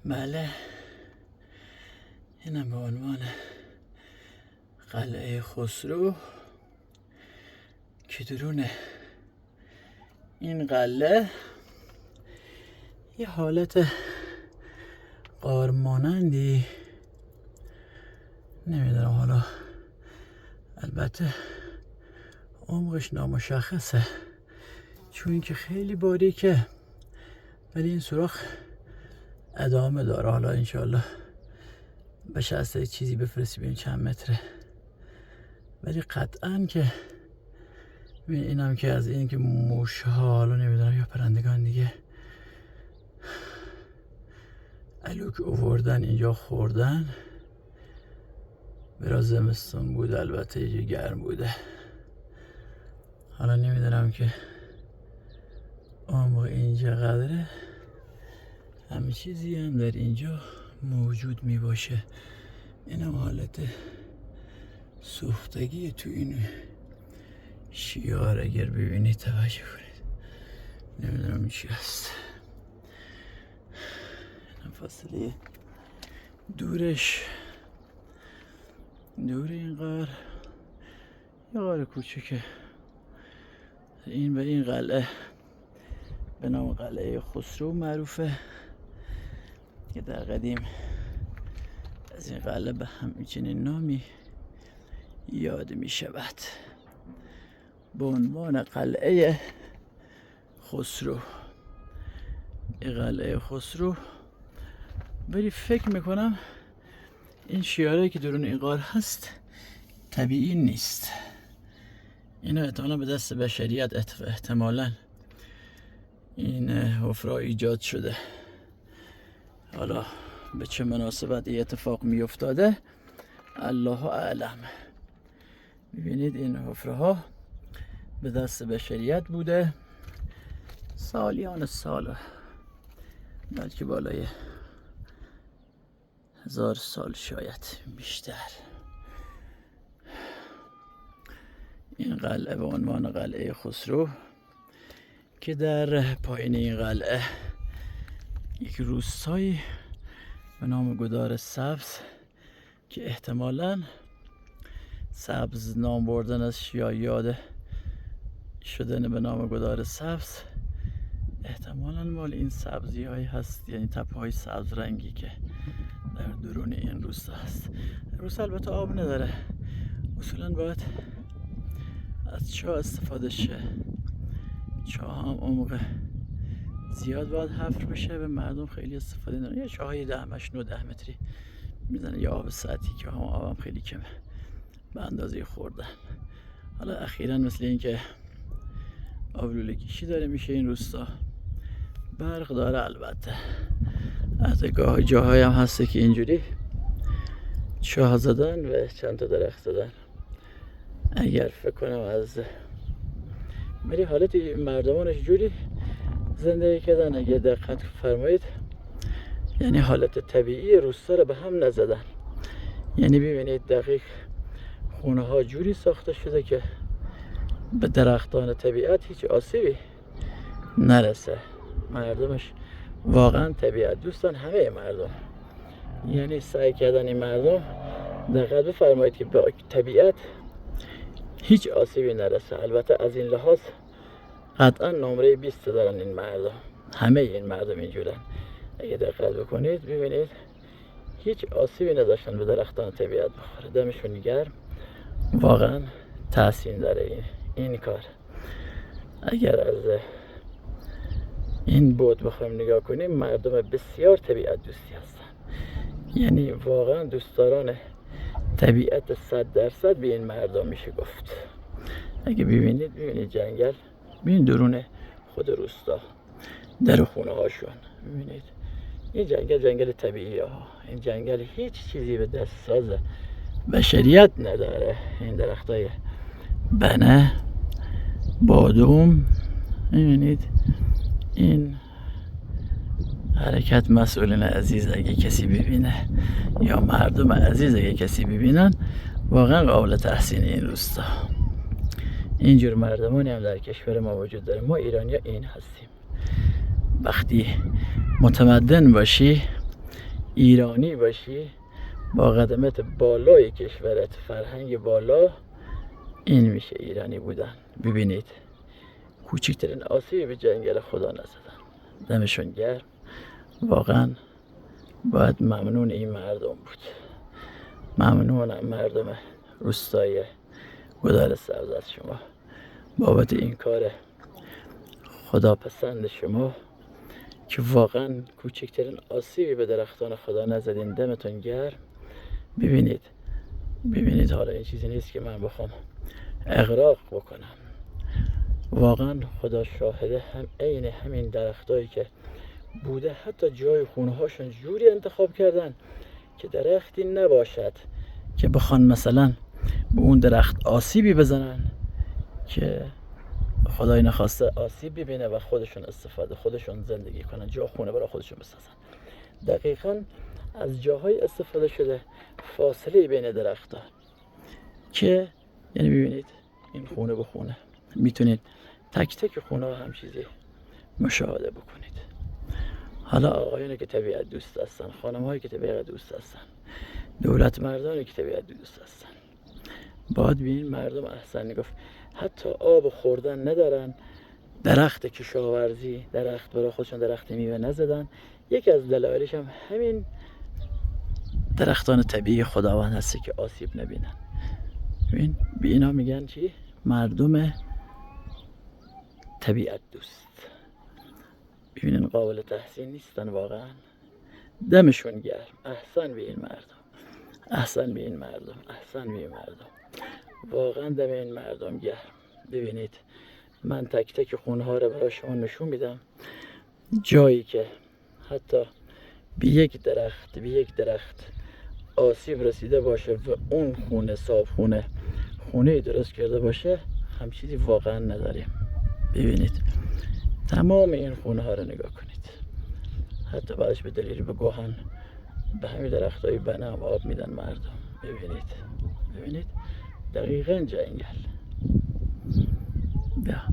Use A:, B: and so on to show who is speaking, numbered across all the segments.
A: بله، اینم به عنوان قلعه خسرو که درون این قلعه یه حالت غارمانندی، نمیدونم حالا، البته عمقش نامشخصه چون که خیلی باریکه، ولی این سوراخ ادامه داره. حالا انشالله بشه از چیزی بفرستی ببین چند متره، ولی قطعا که اینم که از این که موش ها، حالا نمیدونم یا پرندگان دیگه الوک اووردن اینجا خوردن. برا زمستون بود، البته یه گرم بوده. حالا نمیدونم که عمق اینجا قدره، همه چیزی هم در اینجا موجود می باشه. این هم حالت سوختگی تو این شیار اگر ببینید توجه کنید، نمیدونم چی هست. فاصله دورش، دور این غار یه غار کوچکه. این به این قلعه به نام قلعه خسرو معروفه که در قدیم از این قلعه به همچنین نامی یاد می شود، به عنوان قلعه خسرو. این قلعه خسرو، ولی فکر میکنم این شیاره که درون این غار هست طبیعی نیست. اینا احتمالا به دست بشریت احتمالا این حفره ایجاد شده. حالا به چه مناسبت این اتفاق می افتاده الله اعلم. ببینید این حفره ها به دست بشریت بوده سالیان سال، بلکه بالای 1000 سال شاید بیشتر. این قلعه به عنوان قلعه خسرو که در پایین این قلعه یک روستایی به نام گدار سبز که احتمالاً سبز نام بردنش یا یاد شدن به نام گدار سبز احتمالاً مال این سبزی هایی هست، یعنی تپه های سبز رنگی که در درون این روستا هست. روستا البته آب نداره، اصولاً باید از چاه استفاده شه. چاه هم عمق زیاد باید حفر بشه، به مردم خیلی استفاده نداره. یه چاه های 10 متری میزنه، یا آب سطحی که هم آبم خیلی کمه به اندازه خوردن. حالا اخیراً مثل این که آب لوله کشی داره میشه این روستا، برق داره البته. از جاهای هم هسته که اینجوری چاه زدن و چند تا درخت زدن. اگر فکر کنم از ولی حالت مردمانش جوری زندگی کردن، اگه دقت فرمایید، یعنی حالت طبیعی روستا رو به هم نزدن. یعنی ببینید دقیق خونه ها جوری ساخته شده که به درختان طبیعت هیچ آسیبی نرسه. مردمش واقعا طبیعت دوستان، همه مردم. یعنی سعی کردن این مردم دقت بفرمایید که به طبیعت هیچ آسیبی نرسه. البته از این لحاظ قطعا نمره 20 دارن این مردم، همه این مردم اینجورن. اگه دقت بکنید ببینید هیچ آسیبی نداشتن به درختان طبیعت بخوره. دمشون گرم، واقعا تحسین داره این کار. اگر از این بود بخوایم نگاه کنیم، مردم بسیار طبیعت دوستی هستن، یعنی واقعا دوستداران طبیعت 100% به این مردم میشه گفت. اگه ببینید جنگل، ببینید درون خود روستا در خونه هاشون، ببینید این جنگل طبیعی ها. این جنگل هیچ چیزی به دست ساز بشریت نداره. این درخت های بنه، بادوم، ببینید این حرکت. مسئولین عزیز اگه کسی ببینه یا مردم عزیز اگه کسی ببینن، واقعا قابل تحسین این روستا. اینجور مردمانی هم در کشور ما وجود داره. ما ایرانی ها این هستیم، وقتی متمدن باشی ایرانی باشی، با قدمت بالای کشورت، فرهنگ بالا، این میشه ایرانی بودن. ببینید کوچکترین آسیبی به جنگل خدا نزدن، دمشون گرم. واقعا باید ممنون این مردم بود. ممنونم مردم روستای گدار سبز از شما بابت این کار خداپسند شما که واقعا کوچکترین آسیبی به درختان خدا نزدین. دمتون گرم. ببینید حالا این چیزی نیست که من بخوام اغراق بکنم. واقعا خدا شاهده، هم عین همین درختایی که بوده حتی جای خونه هاشون جوری انتخاب کردن که درختی نباشد که بخوان مثلا به اون درخت آسیبی بزنن که خدای نخواسته آسیب ببینه و خودشون زندگی کنن، جا خونه برای خودشون بسازن. دقیقاً از جاهای استفاده شده فاصله بین درخت‌ها که یعنی ببینید این خونه به خونه میتونید تک تک خونه ها هم چیزی مشاهده بکنید. حالا آقایانی که طبیعت دوست هستن، خانم هایی که طبیعت دوست هستن، دولت مردانی که طبیعت دوست هستن، باید به این مردم احسن گفت. حتی آب خوردن ندارن، درخت کشاورزی، درخت برای خودشون درخت میوه نزدن. یکی از دلایلش هم همین درختان طبیعی خداوند هستی که آسیب نبینن. ببین به اینا میگن چی؟ مردم طبیعت دوست. ببینین قابل تحسین نیستن واقعا. دمشون گرم. احسن به این مردم، احسن به این مردم، احسن به این مردم. واقعا دم این مردم گرم. ببینید من تک تک خونه ها رو برای شما نشون میدم، جایی که حتی به یک درخت آسیب رسیده باشه و اون خونه صاحب خونه درست کرده باشه، هم چیزی واقعا نداریم. ببینید تمام این خونه ها رو نگاه کنید. حتی بعدش به دلیل بگوهن به همین درخت های بنا هم آب میدن مردم. ببینید دقیقاً جنگل.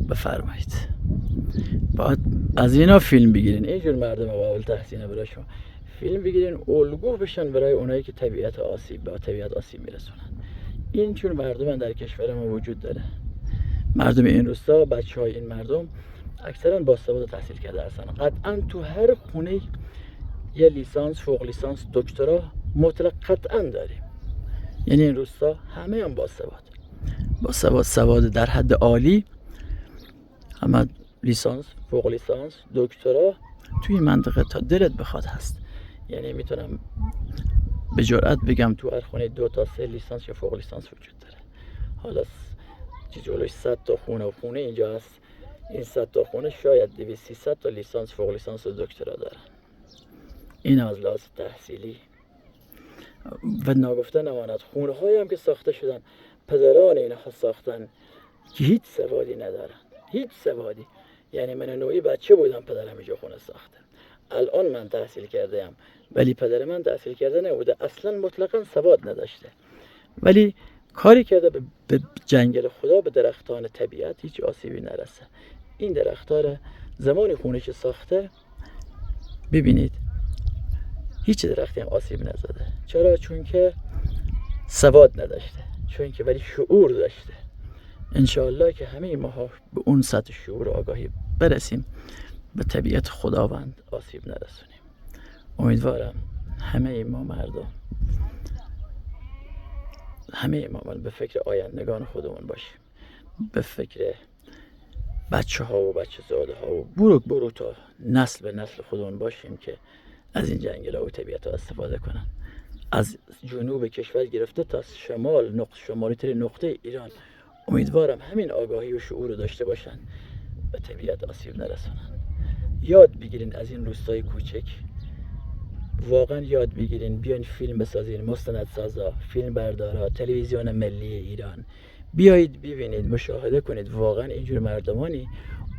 A: بفرمایید. باید از اینا فیلم بگیرین. اینجور مردم قابل تحسینه برای شما. فیلم بگیرین الگو بشن برای اونایی که طبیعت آسیب میرسونن. این چون مردم در کشور ما وجود داره. مردم این روستا، بچه های این مردم اکثرا باسواد تحصیل کرده هستن. قطعا تو هر خونه یه لیسانس، فوق لیسانس، دکترا مطلق قطعا داریم. یعنی این روستا همه هم باسواد، سواد در حد عالی، همه لیسانس، فوق لیسانس، دکترا توی منطقه تا دلت بخواد هست. یعنی میتونم به جرئت بگم تو هر خونه 2 تا 3 لیسانس یا فوق لیسانس وجود داره. حالا جلوش 100 تا خونه اینجا هست. این 100 تا خونه شاید 200-300 تا لیسانس، فوق لیسانس و دکترا دارن. این از لحاظ تحصیلی. و ناگفته نماند خونه هایی هم که ساخته شدن پدران اینها ساختن که هیچ سوادی ندارن، هیچ سوادی. یعنی من نوعی بچه بودم پدرم اینجا خونه ساخته. الان من تحصیل کردم ولی پدر من تحصیل کرده نبوده، اصلا مطلقا سواد نداشته، ولی کاری کرده به جنگل خدا، به درختان طبیعت هیچ آسیبی نرسه. این درخت‌ها رو زمانی خونش ساخته، ببینید هیچ درختی هم آسیب نزده. چرا؟ چون که سواد نداشته، چون که ولی شعور داشته. انشاءالله که همه ماها به اون سطح شعور و آگاهی برسیم، به طبیعت خداوند آسیب نرسونیم. امیدوارم همه ما مردم، همه ما به فکر آیندگان خودمون باشیم، به فکر بچه ها و بچه زاده ها و برو تا نسل به نسل خودمون باشیم که از این جنگل ها و طبیعت ها استفاده کنن. از جنوب کشور گرفته تا شمالی ترین نقطه ایران، امیدوارم همین آگاهی و شعور رو داشته باشن، به طبیعت آسیب نرسونن. یاد بگیرین از این روستای کوچک، واقعا یاد بگیرین. بیاین فیلم بسازین، مستندسازا، فیلم بردارا، تلویزیون ملی ایران، بیایید ببینید، مشاهده کنید. واقعا اینجور مردمانی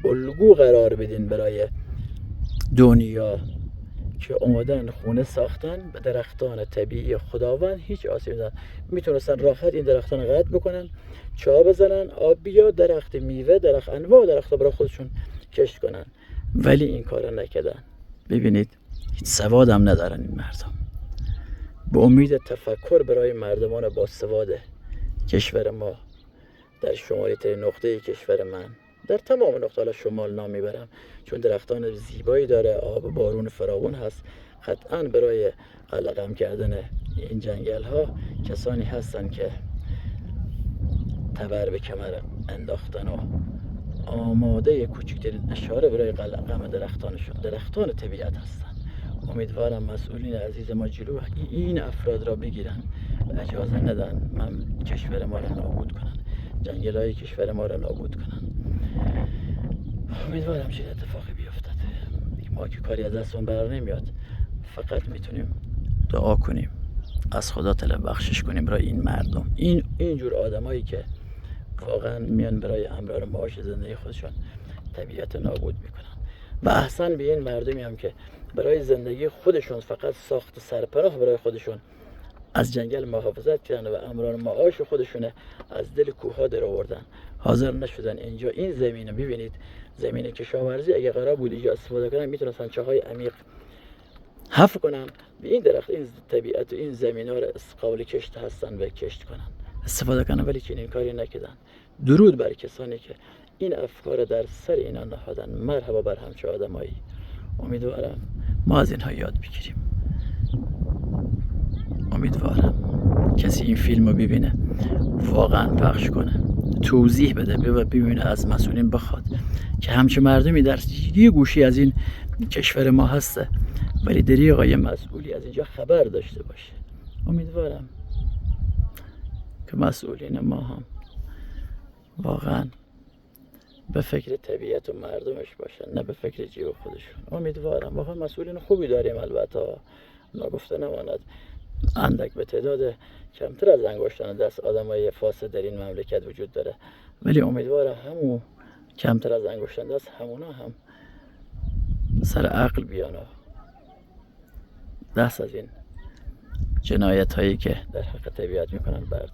A: الگو قرار بدین برای دنیا که اومدن خونه ساختن به درختان طبیعی خداوند، هیچ آسیبی ندارن. میتونستن راحت این درختان قطع بکنن، چا بزنن، آب بیاد، درخت میوه، درخت انواع درخت‌ها برای خودشون کشت کنن، ولی این کارو نکردن. ببینید هیچ سواد هم ندارن این مردم. به امید تفکر برای مردمان با سواد کشور ما در شمالی ترین نقطه کشور من، در تمام نقطه، حالا شمال نام میبرم چون درختان زیبایی داره، آب بارون فراوان هست، قطعا برای قلقم کردن این جنگل ها کسانی هستن که تبر به کمر انداختن و آماده کوچکترین اشاره برای قلقم درختانشون، درختان طبیعت هستن. امیدوارم مسئولین عزیز ما جلو این افراد را بگیرن و اجازه ندن من کشور ما را نابود کنن، جنگل های کشور ما را نابود کنن. امیدوارم چه اتفاقی بیفتد. ما که کاری از دستمون بر نمیاد، فقط میتونیم دعا کنیم، از خدا طلب بخشش کنیم برای این مردم، این جور آدمایی که واقعا میان برای امرار معاش زندگی خودشون طبیعت نابود میکنن. و احسن به این مردمی هم که برای زندگی خودشون فقط ساخت سرپناه برای خودشون از جنگل محافظت کردن و امرار معاش خودشون از دل کوه در آوردن، حاضر نشدن اینجا این زمینه. ببینید زمین کشاورزی اگه قرار بود اینجا استفاده کنن، میتونستن چاهای عمیق حفر کنن، به این درخت، این طبیعت و این زمین ها را قابل کشت هستن و کشت کنن، استفاده کنن، ولی چنین کاری نکردن. درود بر کسانی که این افکار در سر اینا نهادن. مرحبا بر همچه آدمایی. امیدوارم ما از اینها یاد بگیریم. امیدوارم کسی این فیلم رو ببینه، واقعا پخش کنه، توضیح بده و ببینه، از مسئولین بخواد که همچه مردمی در یه گوشی از این کشور ما هسته ولی دریغا یه مسئولی از اینجا خبر داشته باشه. امیدوارم که مسئولین ما هم واقعا به فکر طبیعت و مردمش باشن، نه به فکر جیب خودشون. امیدوارم واقعا مسئولین خوبی داریم، البته ناگفته نماند اندک به تعداد کمتر از انگشتان دست آدمای فاسد در این مملکت وجود داره، ولی امیدوارم همون کمتر از انگشتان دست همونا هم سر عقل بیان و دست از این جنایت هایی که در حق طبیعت میکنن بردارن.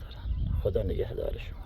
A: خدا نگهدار شما.